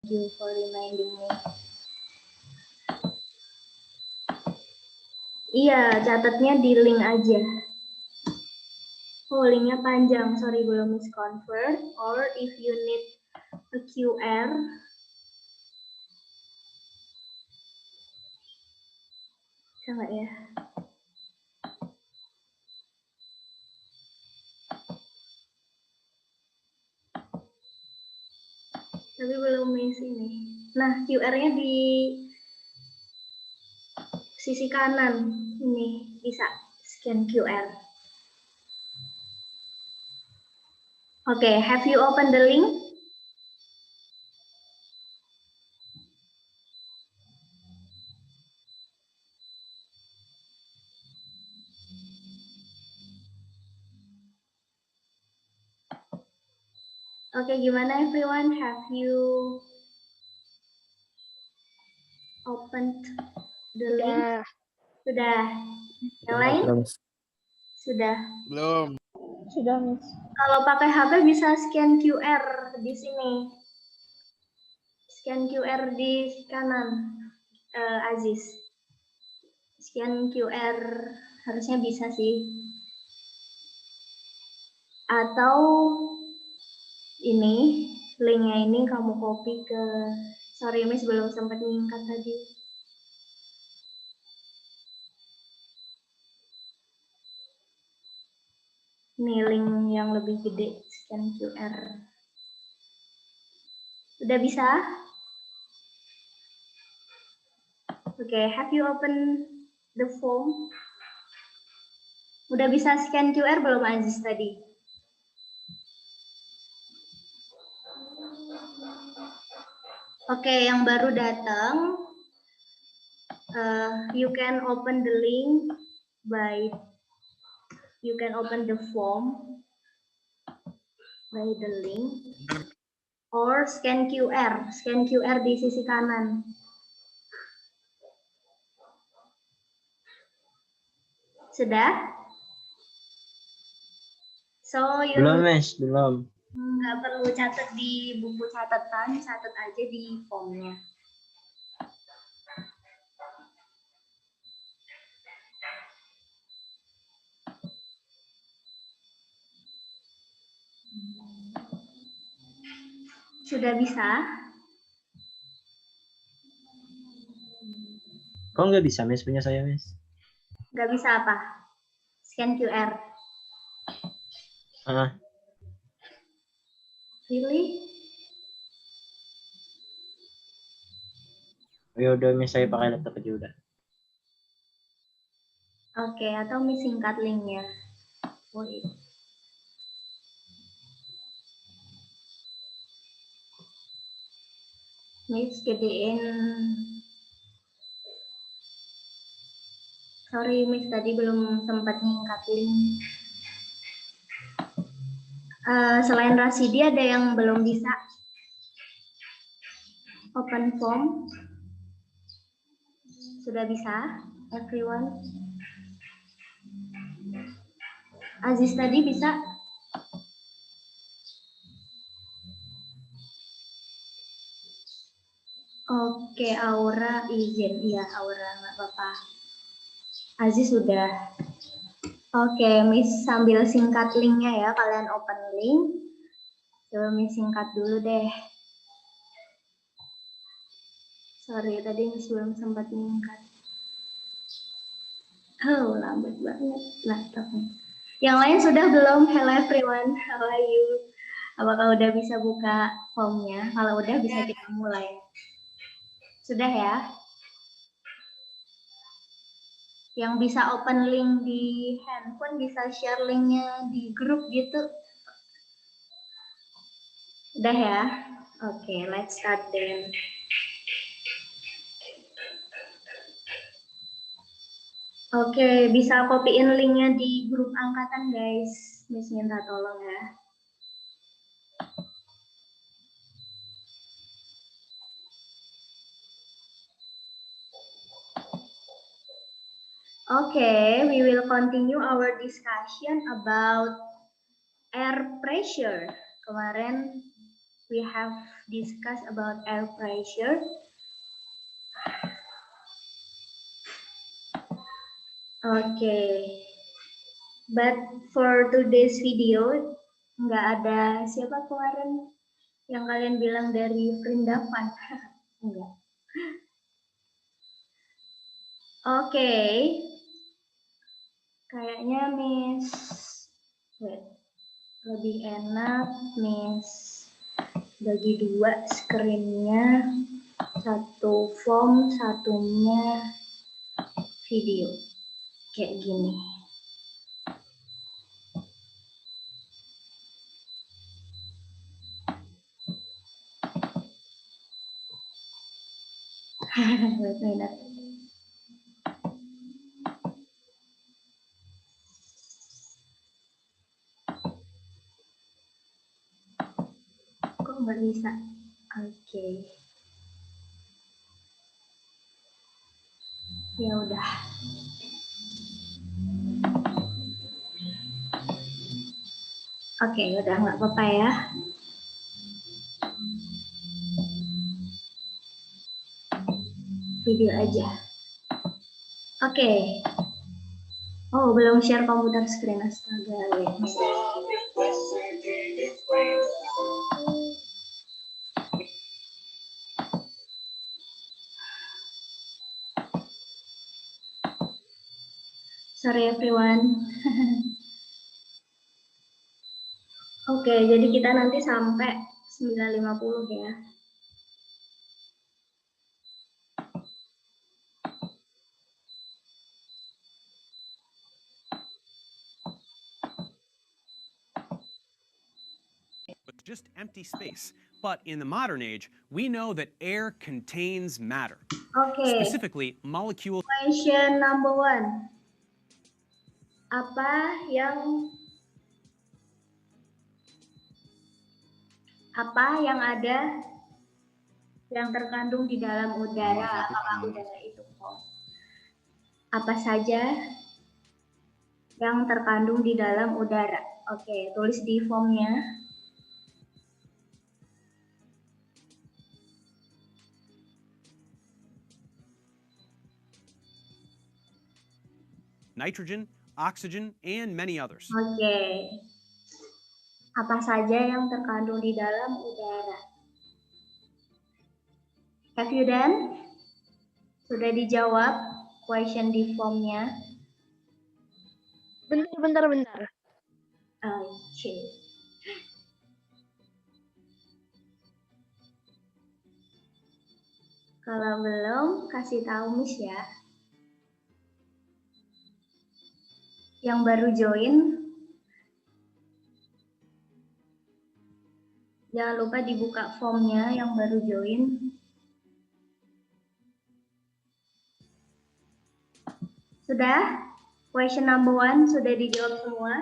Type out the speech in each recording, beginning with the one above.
you for reminding me. Iya, catatnya di link aja. Oh, linknya panjang. Sorry, belum misconvert. Or if you need a QR, bisa nggak ya? Tapi belum miss ini. Nah, QR-nya di sisi kanan. Ini bisa scan QR. Okay, have you opened the link? Okay, gimana everyone? Have you opened the link? Sudah. Yang lain? Sudah. Belum. Sudah, Miss. Kalau pakai HP bisa scan QR di sini. Scan QR di kanan, Aziz. Scan QR harusnya bisa sih. Atau ini, linknya ini kamu copy ke, sorry Miss belum sempat nyingkat tadi. Ini link yang lebih gede, scan QR. Udah bisa? Oke, have you open the form? Udah bisa scan QR belum Aziz tadi? Oke, yang baru datang, you can open the link by, you can open the form by the link, or scan QR di sisi kanan. Sudah? So, you Belum, Miss, belum. nggak perlu catat di buku catatan, catat aja di formnya. Sudah bisa? Kok nggak bisa, Miss, punya saya, Miss? Nggak bisa apa? Scan QR. Really? Ya udah, Miss, saya pakai laptop aja udah. Oke, atau Miss singkat linknya. Wait. Miss gedein. Sorry Miss, tadi belum sempat nyingkat link. Selain Rasidi ada yang belum bisa open form? Sudah bisa, everyone? Aziz tadi bisa? Oke, Aura izin. Iya, Aura, nggak apa-apa. Aziz sudah. Oke, Miss sambil singkat linknya ya, kalian open link. Coba Miss singkat dulu deh. Sorry, tadi Miss belum sempat singkat. Oh, lambat banget laptopnya. Yang lain sudah belum? Hello everyone, how are you? Apakah udah bisa buka formnya? Kalau udah bisa kita mulai. Sudah ya? Yang bisa open link di handphone bisa share linknya di grup gitu. Udah ya? Oke, let's start then. Oke, bisa copyin linknya di grup angkatan guys. Miss minta tolong ya. Okay, we will continue our discussion about air pressure. Kemarin we have discussed about air pressure. Okay, but for today's video nggak ada siapa kemarin yang kalian bilang dari Perindavan. Enggak. Oke, kayaknya Miss wait, lebih enak Miss bagi dua screen-nya, satu form, satunya video, kayak gini. Wait a minute. Kok nggak bisa? Oke. Ya udah. Oke, udah nggak apa-apa ya. Video aja. Oke. Oh, belum share komputer screen, astaga. Wait. Sorry everyone. Oke, jadi kita nanti sampai 9.50 ya. It's just empty space. But in the modern age, we know that air contains matter. Oke, Specifically, molecules. question number 1. Apa yang ada yang terkandung di dalam udara? Apakah udara itu kosong? Apa saja yang terkandung di dalam udara? Oke, tulis di formnya. Nitrogen, oxygen, and many others. Oke. Apa saja yang terkandung di dalam udara? Have you done? Sudah dijawab question di formnya? Bentar. Oke. Kalau belum, kasih tahu Miss ya. Yang baru join, jangan lupa dibuka formnya yang baru join. Sudah? Question number 1 sudah dijawab semua?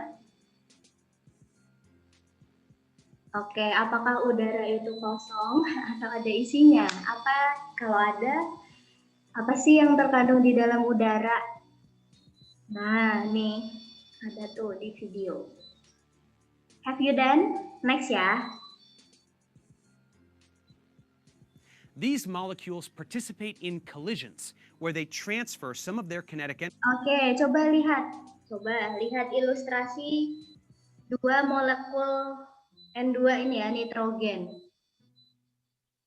Oke, apakah udara itu kosong atau ada isinya? Kalau ada, apa sih yang terkandung di dalam udara? Nah, nih, ada tuh di video. Have you done? Next ya. These molecules participate in collisions, where they transfer some of their kinetic energy. Oke, coba lihat ilustrasi dua molekul N2 ini ya, nitrogen.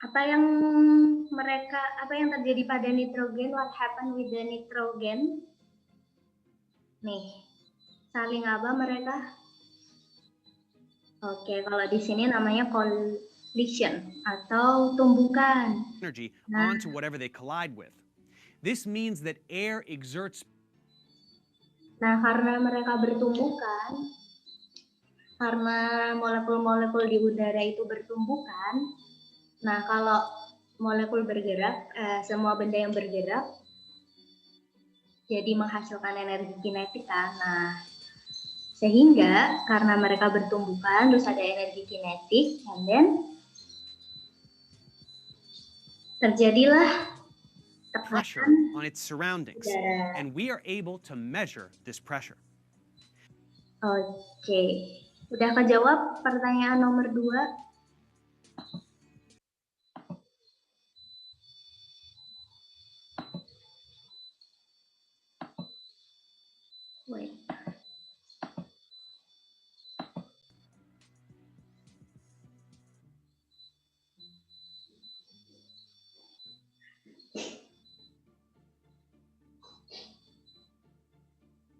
Apa yang terjadi pada nitrogen? What happened with the nitrogen? Nih, saling apa mereka? Oke, kalau di sini namanya collision atau tumbukan. Energy onto whatever they collide with. This means that air exerts. Nah, karena mereka bertumbukan, karena molekul-molekul di udara itu bertumbukan, nah kalau molekul bergerak, semua benda yang bergerak, jadi menghasilkan energi kinetik kan. Nah, sehingga karena mereka bertumbukan, terus ada energi kinetik, and then terjadilah Pressure tekanan on its surroundings, udara. and we are able to measure this pressure. Oke, udah kejawab pertanyaan nomor 2? Wait.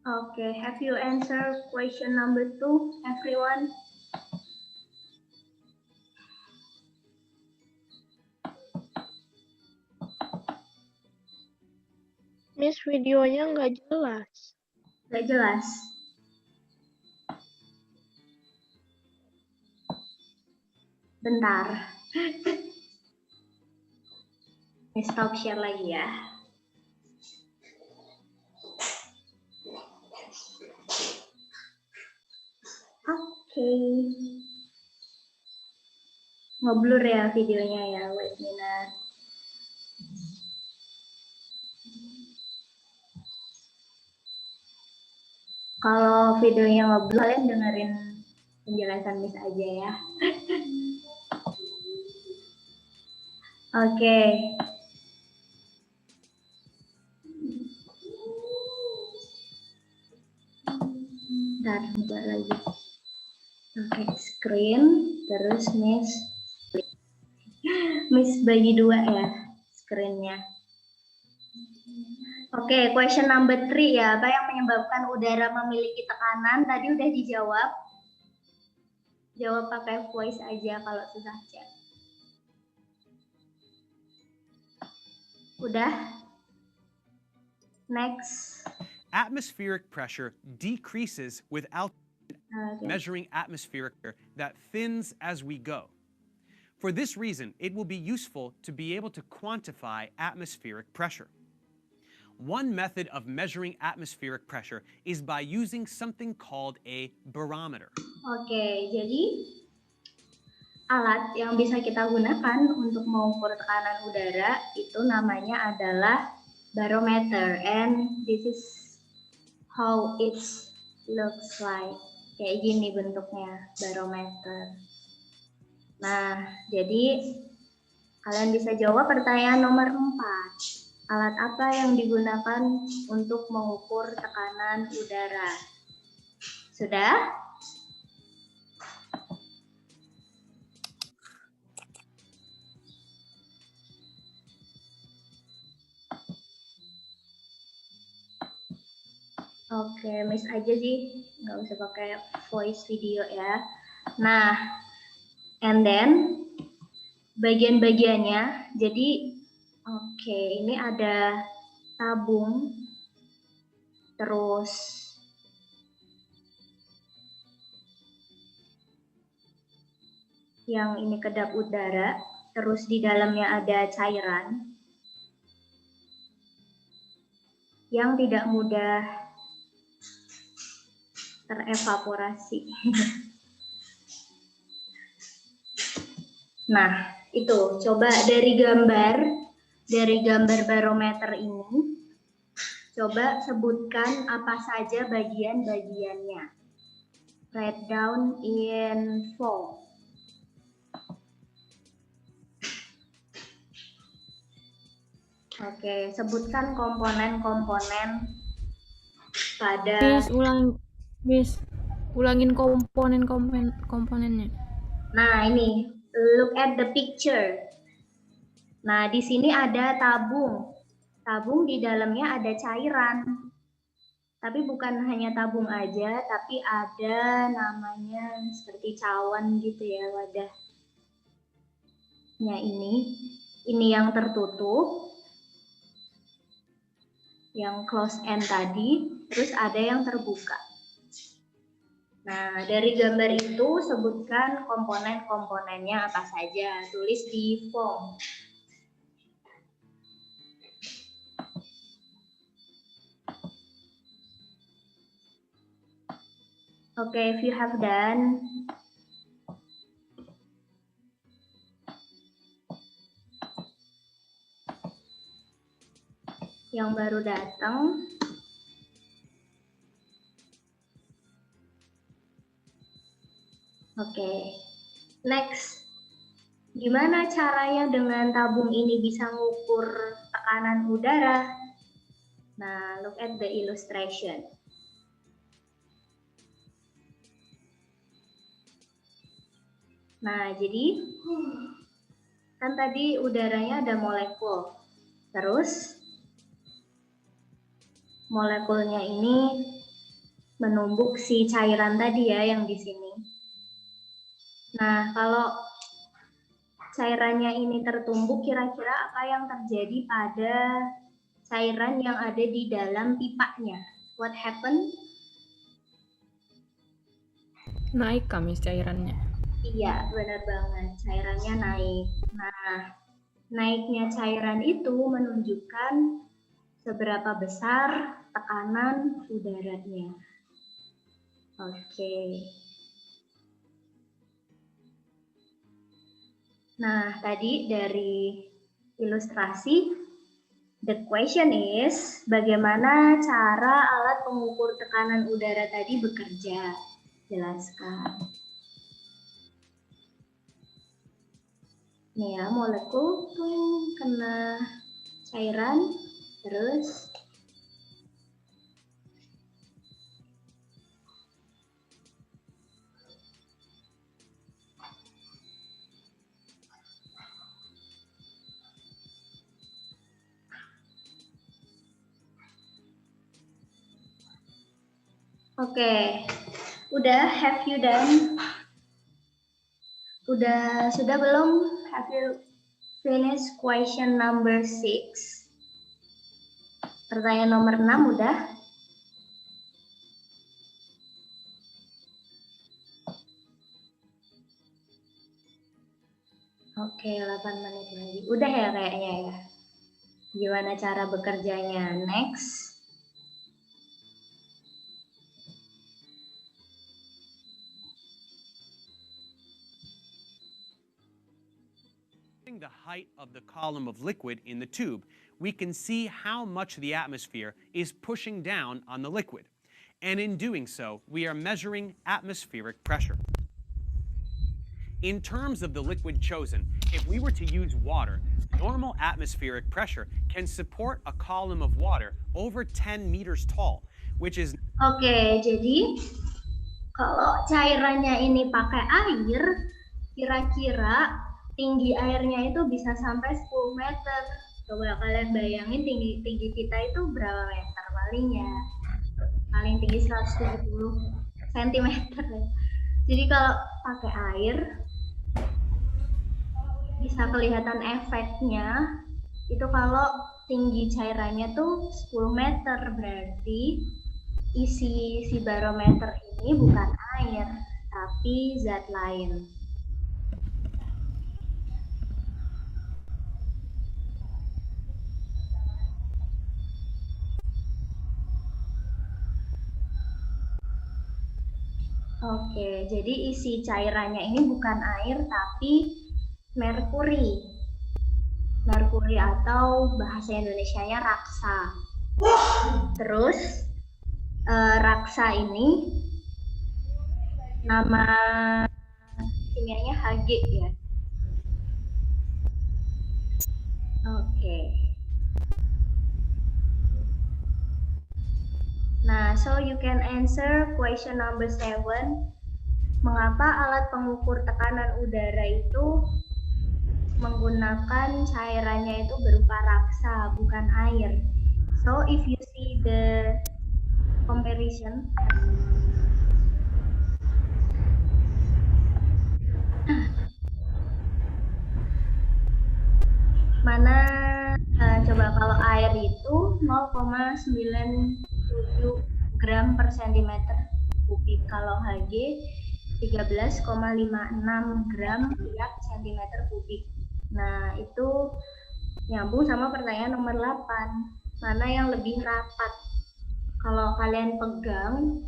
Okay, have you answered question number 2, everyone? Miss, videonya nggak jelas. Nggak jelas. Bentar. Stop share lagi ya. Oke. Ngeblur ya videonya ya, wait minute. Kalau videonya ngeblur, kalian dengerin penjelasan Miss aja ya. Oke. Bentar, buat lagi. Oke, screen, terus Miss bagi 2 ya screen-nya. Oke, question number 3 ya. Apa yang menyebabkan udara memiliki tekanan? Tadi udah dijawab. Jawab pakai voice aja kalau susah chat. Udah? Next. Atmospheric pressure decreases with altitude, Okay. measuring atmospheric pressure that thins as we go. For this reason, it will be useful to be able to quantify atmospheric pressure. One method of measuring atmospheric pressure is by using something called a barometer. Oke, jadi alat yang bisa kita gunakan untuk mengukur tekanan udara itu namanya adalah barometer, and this is how it looks like. Kayak gini bentuknya barometer. Nah, jadi kalian bisa jawab pertanyaan nomor 4. Alat apa yang digunakan untuk mengukur tekanan udara? Sudah? Oke, Miss aja sih, nggak usah pakai voice video ya. Nah, and then bagian-bagiannya, jadi oke, ini ada tabung, terus yang ini kedap udara, terus di dalamnya ada cairan yang tidak mudah terevaporasi. Nah, itu coba dari gambar barometer ini, coba sebutkan apa saja bagian-bagiannya. Write down in 4. Oke, sebutkan komponen-komponen pada. Miss, ulangin komponennya. Nah, ini look at the picture. Nah, di sini ada tabung. Tabung di dalamnya ada cairan. Tapi bukan hanya tabung aja, tapi ada namanya seperti cawan gitu ya wadahnya ini. Ini yang tertutup, yang close end tadi, terus ada yang terbuka. Nah, dari gambar itu sebutkan komponen-komponennya apa saja. Tulis di form. Okay, if you have done, yang baru datang, oke, next, gimana caranya dengan tabung ini bisa mengukur tekanan udara? Nah, look at the illustration. Nah, jadi kan tadi udaranya ada molekul. Terus molekulnya ini menumbuk si cairan tadi ya yang di sini. Nah, kalau cairannya ini tertumbuk, kira-kira apa yang terjadi pada cairan yang ada di dalam pipanya? What happened? Naik Miss cairannya. Iya, benar banget. Cairannya naik. Nah, naiknya cairan itu menunjukkan seberapa besar tekanan udaranya. Oke. Nah, tadi dari ilustrasi, the question is, bagaimana cara alat pengukur tekanan udara tadi bekerja? Jelaskan. Nih ya, molekul tuh kena cairan, terus oke, udah have you done? Sudah belum? Have you finished question number 6? Pertanyaan nomor 6 udah? Oke, 8 menit lagi. Udah ya kayaknya ya. Gimana cara bekerjanya? Next. The height of the column of liquid in the tube, we can see how much the atmosphere is pushing down on the liquid. And in doing so, we are measuring atmospheric pressure. In terms of the liquid chosen, if we were to use water, normal atmospheric pressure can support a column of water over 10 meters tall, which is... Oke, jadi kalau cairannya ini pakai air, kira-kira tinggi airnya itu bisa sampai 10 meter. Coba kalian bayangin tinggi kita itu berapa meter palingnya? Paling tinggi 170 cm. Jadi kalau pakai air, bisa kelihatan efeknya itu kalau tinggi cairannya tuh 10 meter, berarti isi si barometer ini bukan air, tapi zat lain. Oke, jadi isi cairannya ini bukan air, tapi merkuri. Merkuri atau bahasa Indonesianya raksa. Terus raksa ini nama kimianya Hg ya. Oke. Nah, so you can answer question number 7. Mengapa alat pengukur tekanan udara itu menggunakan cairannya itu berupa raksa, bukan air? So, if you see the comparison, mana coba kalau air itu 0,97 gram per centimeter kubik, kalau Hg 13,56 gram tiap centimeter kubik. Nah, itu nyambung sama pertanyaan nomor 8. Mana yang lebih rapat? Kalau kalian pegang,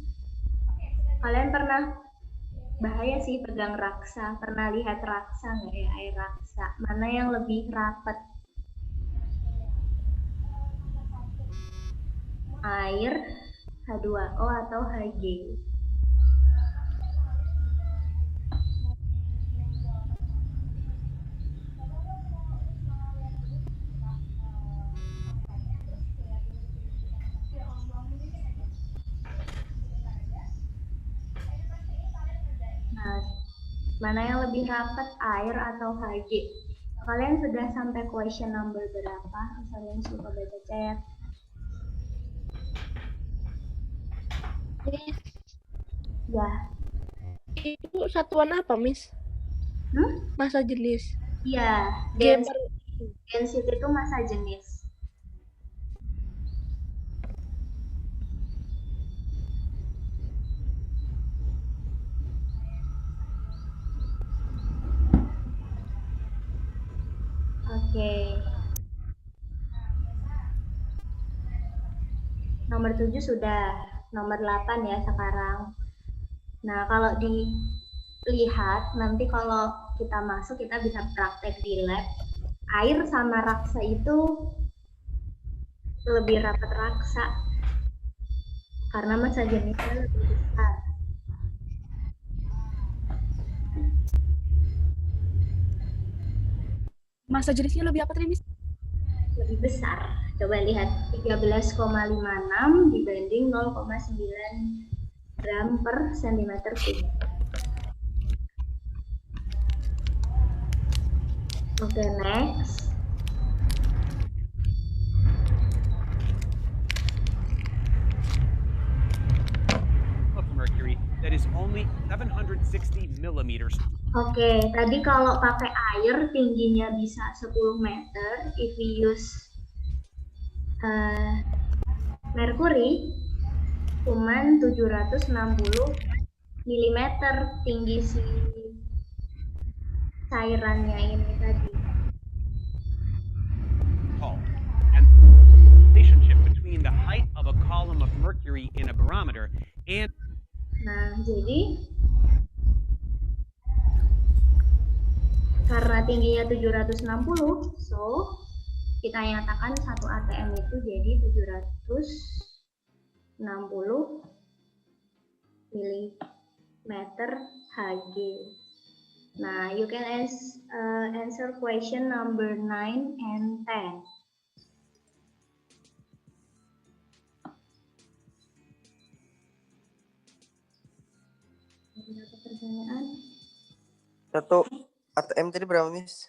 kalian pernah, bahaya sih pegang raksa, pernah lihat raksa nggak ya, air raksa? Mana yang lebih rapat? Air, H2O atau Hg? Nah, Mana yang lebih rapat, air atau Hg? Kalian sudah sampai question number berapa? Kalian suka baca chat. Miss, Ya. itu satuan apa, Miss? Masa jenis. Iya, G per density itu massa jenis. Oke. Nomor 7 sudah, nomor 8 ya sekarang. Nah, kalau dilihat nanti kalau kita masuk kita bisa praktek di lab. Air sama raksa itu lebih rapat raksa karena massa jenisnya lebih besar. masa jenisnya lebih apa tadi, Miss? Lebih besar. Coba lihat 13,56 dibanding 0,9 gram per centimeter kubik. Oke, next. Of mercury that is only 760 millimeters. Oke, tadi kalau pakai air tingginya bisa 10 meter. If we use merkuri, cuman 760 mm tinggi si cairannya ini tadi. Tall. And the relationship between the height of a column of mercury in a barometer and Nah, jadi karena tingginya 760, so kita nyatakan 1 atm itu jadi 760 mm Hg. Nah, you can answer question number 9 and 10. Ada pertanyaan? 1 ATM tadi berapa, Miss?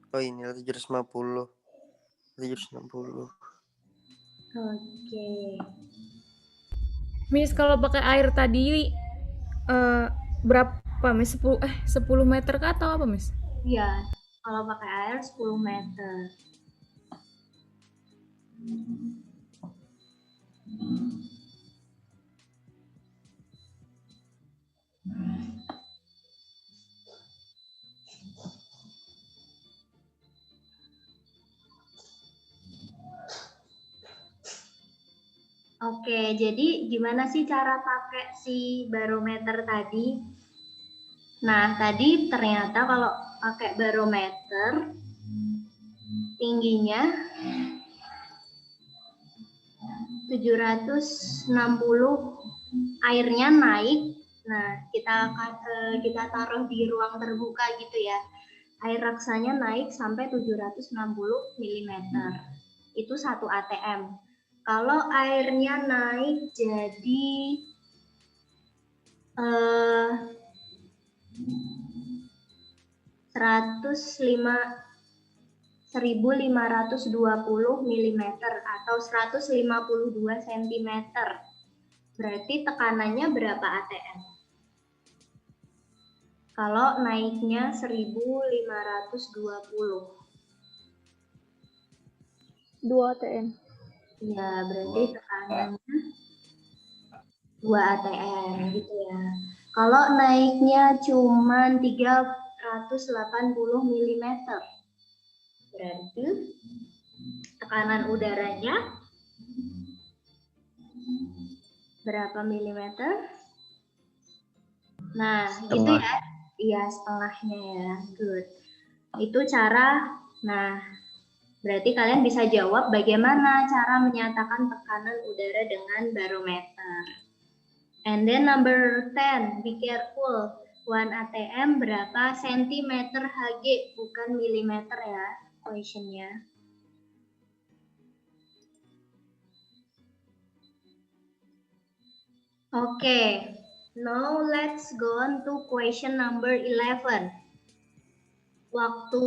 Oh, ini 750. 760. Oke. Miss, kalau pakai air tadi berapa, Miss? 10 meter kah atau apa, Miss? Iya, kalau pakai air 10 meter. Oke, jadi gimana sih cara pakai si barometer tadi? Nah, tadi ternyata kalau pakai barometer tingginya 760, airnya naik. Nah, kita taruh di ruang terbuka gitu ya. Air raksanya naik sampai 760 mm. Itu 1 atm. Kalau airnya naik jadi 1520 mm atau 152 cm. Berarti tekanannya berapa atm? Kalau naiknya 1520. 2 ATM. Ya, berarti tekanannya 2 atm gitu ya. Kalau naiknya cuma 380 mm, berarti tekanan udaranya berapa milimeter? Nah, gitu ya. Iya, setengahnya ya. Good. Itu cara, nah, berarti kalian bisa jawab bagaimana cara menyatakan tekanan udara dengan barometer. And then number 10, be careful. 1 atm berapa sentimeter Hg, bukan milimeter ya, questionnya. Oke, Now let's go on to question number 11. Waktu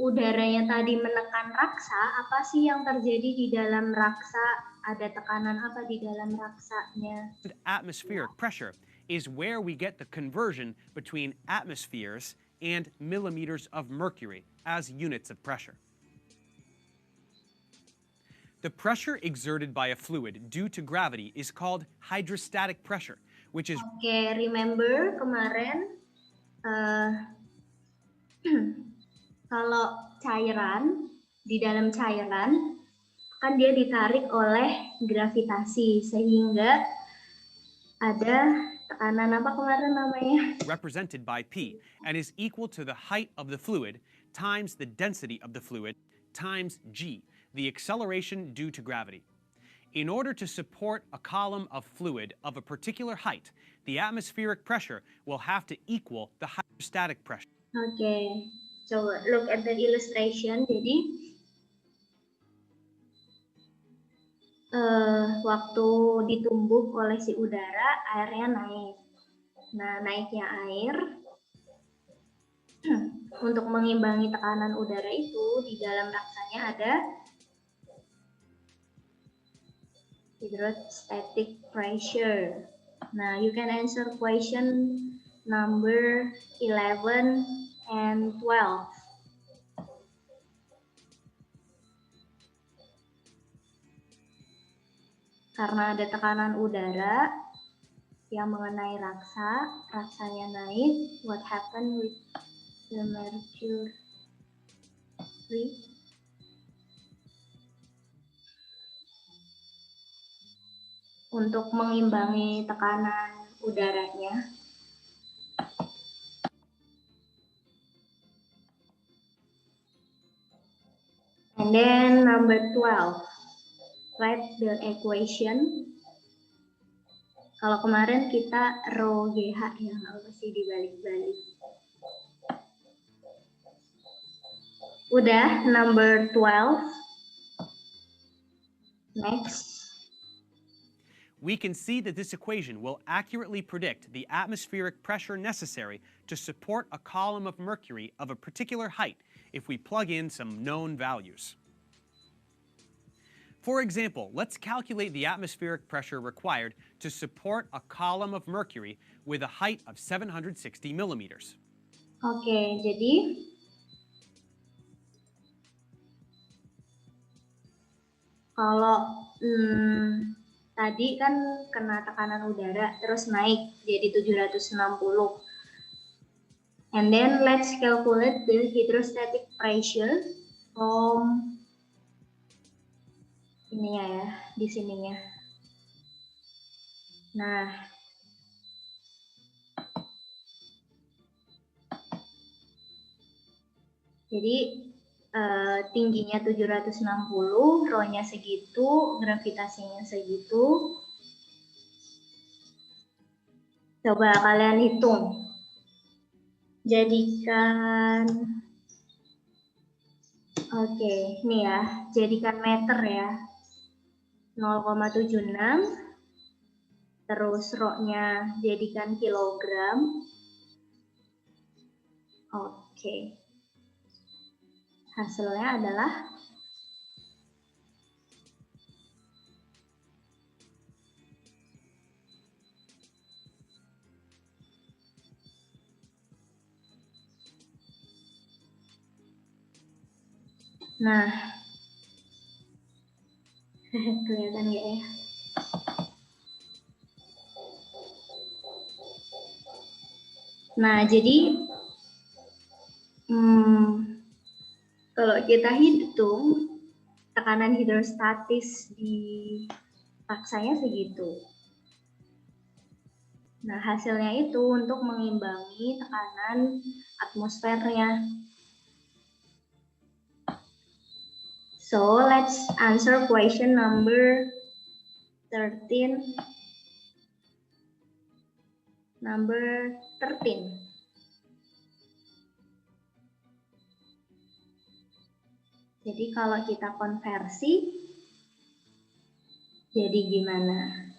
udaranya tadi menekan raksa, apa sih yang terjadi di dalam raksa? Ada tekanan apa di dalam raksanya? Atmospheric pressure is where we get the conversion between atmospheres and millimeters of mercury as units of pressure. The pressure exerted by a fluid due to gravity is called hydrostatic pressure, which is Oke, remember kemarin kalau cairan, di dalam cairan, kan dia ditarik oleh gravitasi, sehingga ada tekanan apa kemarin namanya? represented by P and is equal to the height of the fluid times the density of the fluid times g, the acceleration due to gravity. In order to support a column of fluid of a particular height, the atmospheric pressure will have to equal the hydrostatic pressure. Oke, coba look at the illustration. Jadi, waktu ditumbuk oleh si udara, airnya naik. Nah, naiknya air, untuk mengimbangi tekanan udara itu, di dalam raksanya ada hydrostatic pressure. Nah, you can answer question number 11 and 12. Karena ada tekanan udara yang mengenai raksa, raksanya naik, what happened with the mercury? Untuk mengimbangi tekanan udaranya. And then number 12, write the equation. Kalau kemarin kita rho GH ya, nggak mesti dibalik-balik. Udah, number 12. Next. We can see that this equation will accurately predict the atmospheric pressure necessary to support a column of mercury of a particular height if we plug in some known values. For example, let's calculate the atmospheric pressure required to support a column of mercury with a height of 760 millimeters. Oke, jadi kalau tadi kan kena tekanan udara terus naik jadi 760. And then let's calculate the hydrostatic pressure from ininya ya, di sininya. Nah, jadi tingginya 760, rho-nya segitu, gravitasinya segitu. Coba kalian hitung. Jadikan, oke, ini ya, jadikan meter ya. 0,76, terus rho-nya jadikan kilogram. Oke. Hasilnya adalah kelihatan nggak ya? Nah, jadi kalau kita hitung tekanan hidrostatis di raksanya segitu. Nah, hasilnya itu untuk mengimbangi tekanan atmosfernya. So, let's answer question number 13. Number 13. Jadi kalau kita konversi, jadi gimana?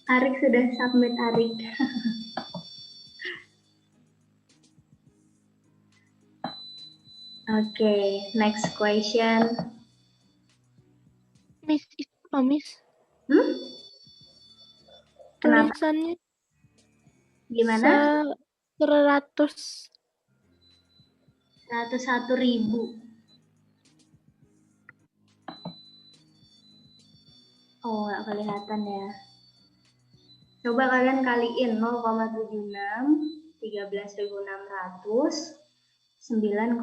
Arik sudah submit, Arik. Oke, next question. Miss, itu apa, Miss? Kenapa? Tulisannya Gimana? 100. 101.000. Oh, nggak kelihatan ya. Coba kalian kaliin 0,76, 13.600, 9,81.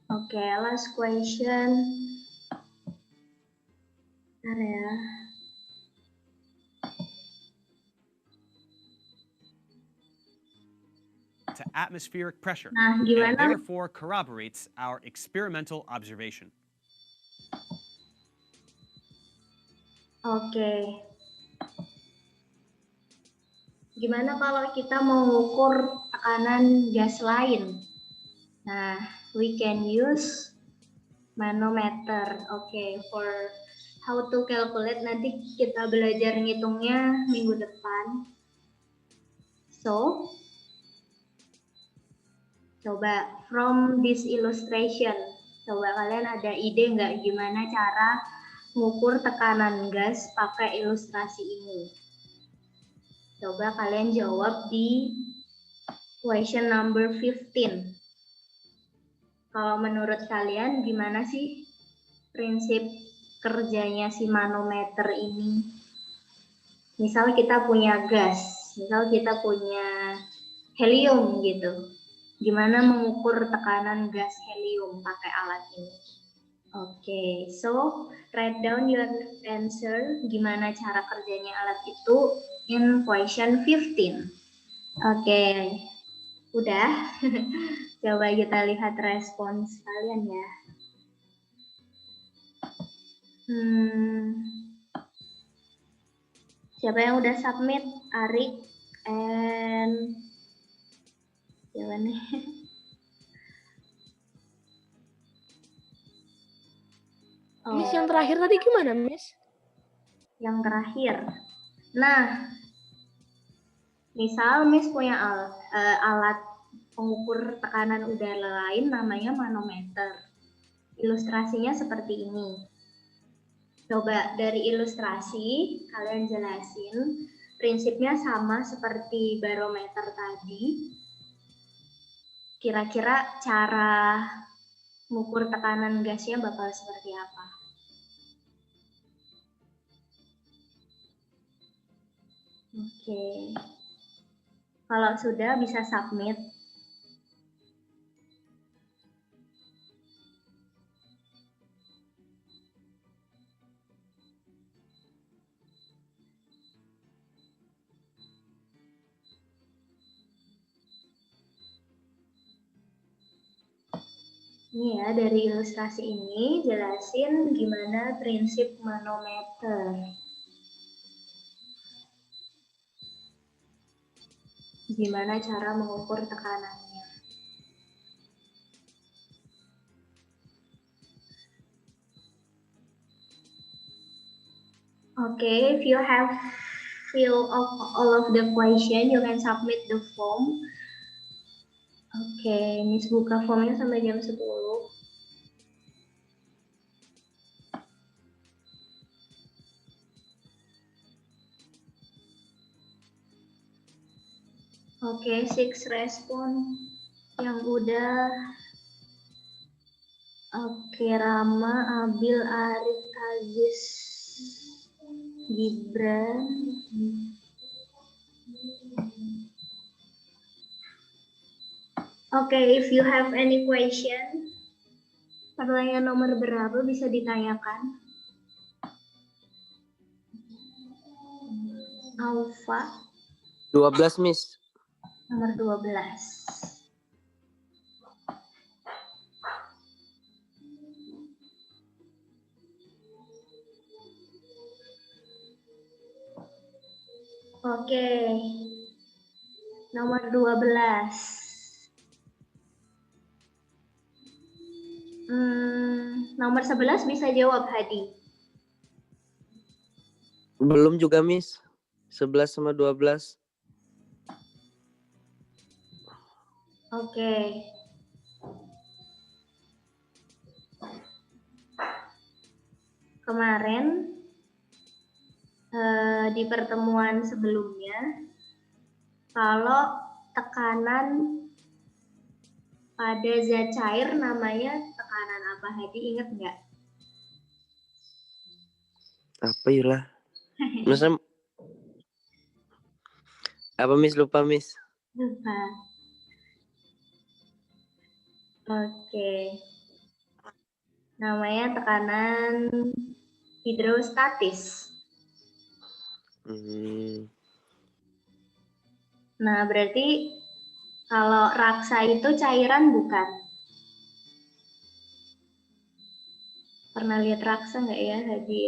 Oke, last question. Bentar ya. To atmospheric pressure, Nah, and gimana? therefore corroborates our experimental observation. Oke. Gimana kalau kita mau mengukur tekanan gas lain? Nah, we can use manometer. Oke, for how to calculate nanti kita belajar ngitungnya minggu depan. So, coba from this illustration, coba kalian ada ide nggak gimana cara mengukur tekanan gas pakai ilustrasi ini? Coba kalian jawab di question number 15. Kalau menurut kalian gimana sih prinsip kerjanya si manometer ini? Misal kita punya gas, misal kita punya helium gitu. Gimana mengukur tekanan gas helium pakai alat ini? Oke, so write down your answer. Gimana cara kerjanya alat itu in question 15. Oke, udah. Coba kita lihat respons kalian ya. Siapa yang udah submit? Arik and siapa nih? Miss, yang terakhir tadi gimana, Miss? Yang terakhir. Nah, misal Miss punya alat pengukur tekanan udara lain namanya manometer. Ilustrasinya seperti ini. Coba dari ilustrasi kalian jelasin prinsipnya sama seperti barometer tadi. Kira-kira cara mengukur tekanan gasnya bakal seperti apa? Oke. Kalau sudah bisa submit. Ini ya, dari ilustrasi ini jelasin gimana prinsip manometer. Gimana cara mengukur tekanannya. Okay, if you have fill of all of the question, you can submit the form. Oke, Miss buka formnya sampai jam 10. Oke, 6 respon yang udah. Oke, Rama, Abil, Arik, Aziz, Gibran. Oke, if you have any question, pertanyaan nomor berapa bisa ditanyakan? Alfa, 12, Miss. nomor 12. Oke. Nomor 12. Nomor 11 bisa jawab, Hadi. Belum juga, Miss. 11 sama 12. Oke. Kemarin di pertemuan sebelumnya, kalau tekanan pada zat cair namanya tekanan apa? Hadi inget nggak? Apa yulah? Masa apa, Miss? Lupa, Miss. Lupa. Oke. Namanya tekanan hidrostatis. Nah, berarti kalau raksa itu cairan bukan? Pernah lihat raksa nggak ya, Hadi?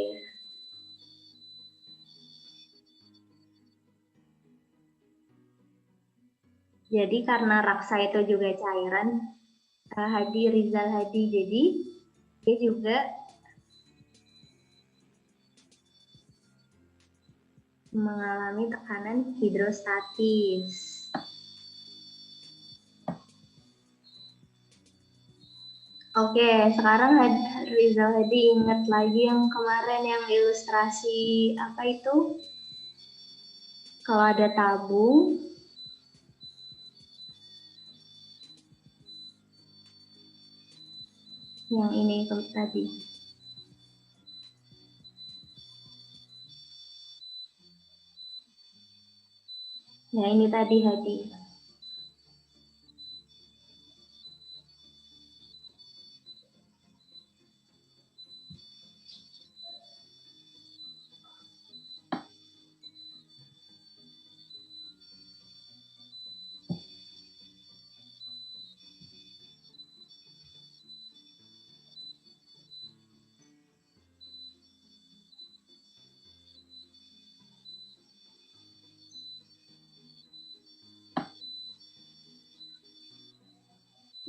Jadi karena raksa itu juga cairan, Rizal Hadi, jadi dia juga mengalami tekanan hidrostatis. Oke, sekarang Rizal Hadi ingat lagi yang kemarin yang ilustrasi apa itu? Kalau ada tabung, yang ini tadi. Ya ini tadi Hadi.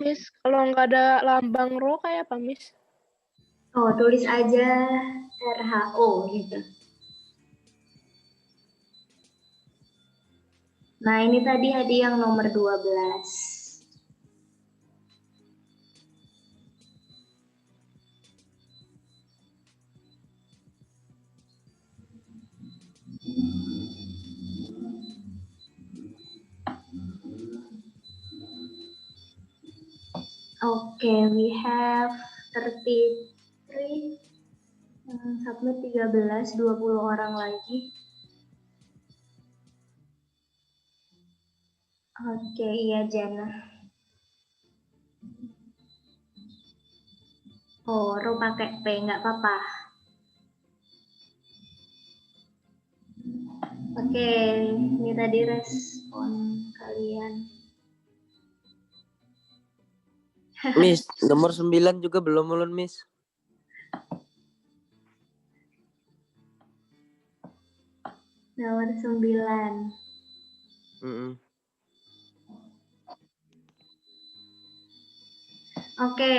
Miss, kalau nggak ada lambang rho kayak apa, Miss? Oh, tulis aja RHO gitu. Nah, ini tadi Hadi yang nomor 12. Okay, we have 33. Submit 13, 20 orang lagi. Oke, iya Jana. Oh, Ro pakai P, nggak apa-apa. Oke, ini tadi respon kalian. Miss, nomor 9 juga belum ulun, Miss. Nomor 9. Oke.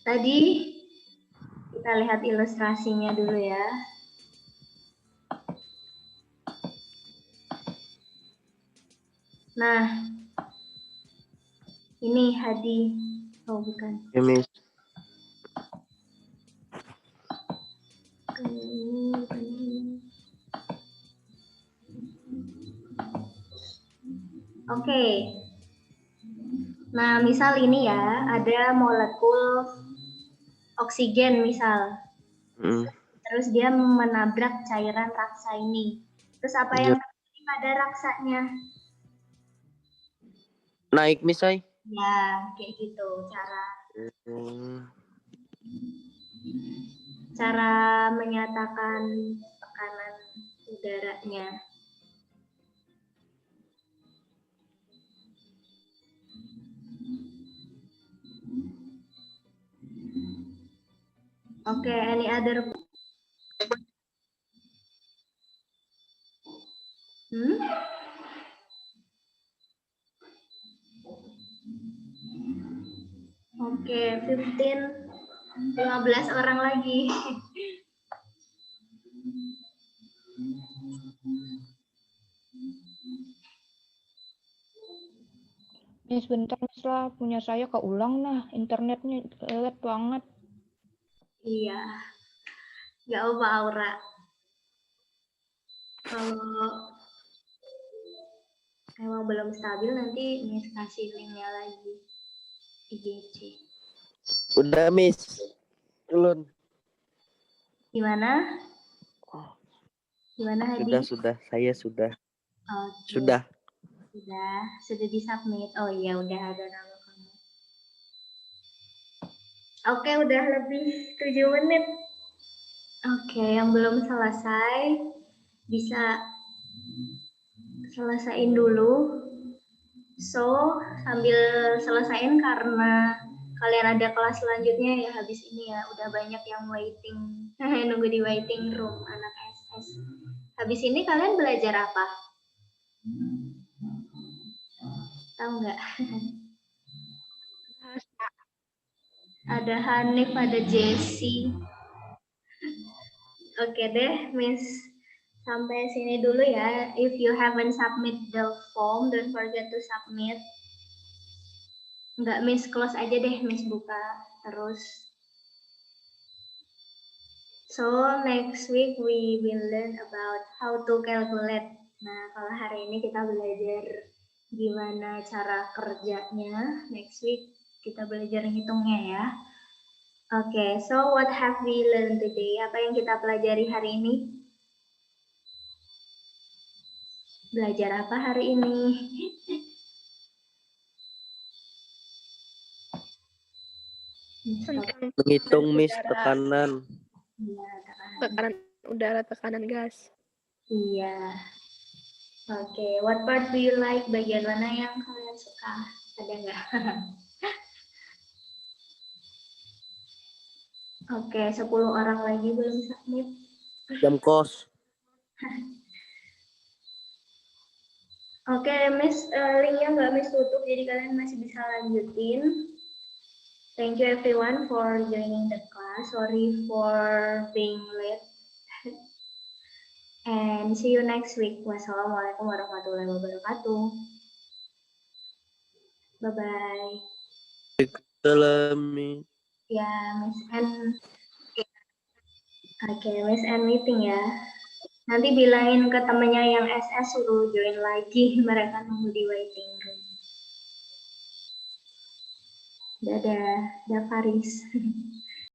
Tadi kita lihat ilustrasinya dulu ya. Nah, ini Hadi. Oh, bukan. Ya, Miss. Oke. Nah, misal ini ya, ada molekul oksigen misal. Terus dia menabrak cairan raksa ini. Terus apa yang terjadi pada raksanya? Naik, Miss, ay. Ya, kayak gitu cara menyatakan tekanan udaranya. Oke, any other? Oke, 15 orang lagi. Miss, bentar Miss lah, punya saya keulang nah, internetnya lelet banget. Iya, nggak apa Aura. Kalau emang belum stabil nanti Miss kasih linknya lagi. IGC. Udah, Miss. Belum. Gimana? Gimana Hadi? Sudah. Saya sudah. Oke. Sudah. Sudah disubmit. Oh iya, udah ada nama kamu. Oke, udah lebih 7 menit. Oke, yang belum selesai bisa selesain dulu. So, sambil selesain karena kalian ada kelas selanjutnya ya habis ini ya. Udah banyak yang waiting, nunggu di waiting room anak SS. Habis ini kalian belajar apa? Tahu nggak? Ada Hanif, ada Jessie. Oke deh, Miss. Sampai sini dulu ya. If you haven't submit the form, don't forget to submit. Nggak, Miss close aja deh, Miss buka terus. So, next week we will learn about how to calculate. Nah, kalau hari ini kita belajar gimana cara kerjanya. Next week kita belajar ngitungnya ya. Oke, so what have we learned today? Apa yang kita pelajari hari ini? Belajar apa hari ini? Menghitung, Miss, tekanan. Iya, Tekanan udara, tekanan gas. Iya. Oke, what part do you like? Bagian mana yang kalian suka? Ada nggak? Oke, 10 orang lagi belum submit. Jam kos. Oke, Miss, linknya nggak Miss tutup, jadi kalian masih bisa lanjutin. Thank you everyone for joining the class. Sorry for being late. And see you next week. Wassalamualaikum warahmatullahi wabarakatuh. Bye-bye. Salami. Ya, Miss N. Oke, Miss N meeting ya. Nanti bilangin ke temennya yang SS suruh join lagi. Mereka nunggu di waiting room. Dadah, Faris.